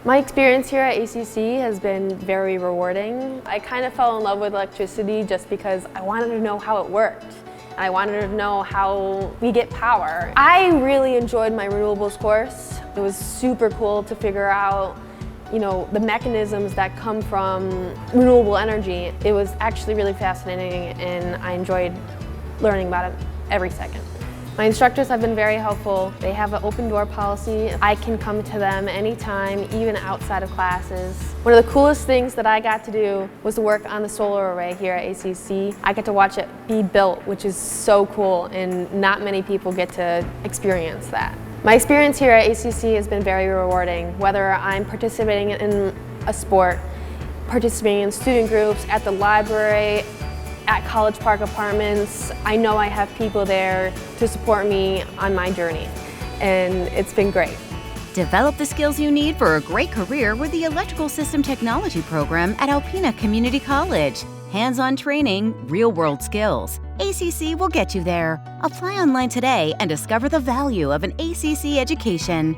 My experience here at ACC has been very rewarding. I kind of fell in love with electricity just because I wanted to know how it worked. I wanted to know how we get power. I really enjoyed my renewables course. It was super cool to figure out, the mechanisms that come from renewable energy. It was actually really fascinating and I enjoyed learning about it every second. My instructors have been very helpful. They have an open door policy. I can come to them anytime, even outside of classes. One of the coolest things that I got to do was to work on the solar array here at ACC. I get to watch it be built, which is so cool, and not many people get to experience that. My experience here at ACC has been very rewarding, whether I'm participating in a sport, participating in student groups, at the library, at College Park Apartments. I know I have people there to support me on my journey, and it's been great. Develop the skills you need for a great career with the Electrical System Technology program at Alpena Community College. Hands-on training, real-world skills. ACC will get you there. Apply online today and discover the value of an ACC education.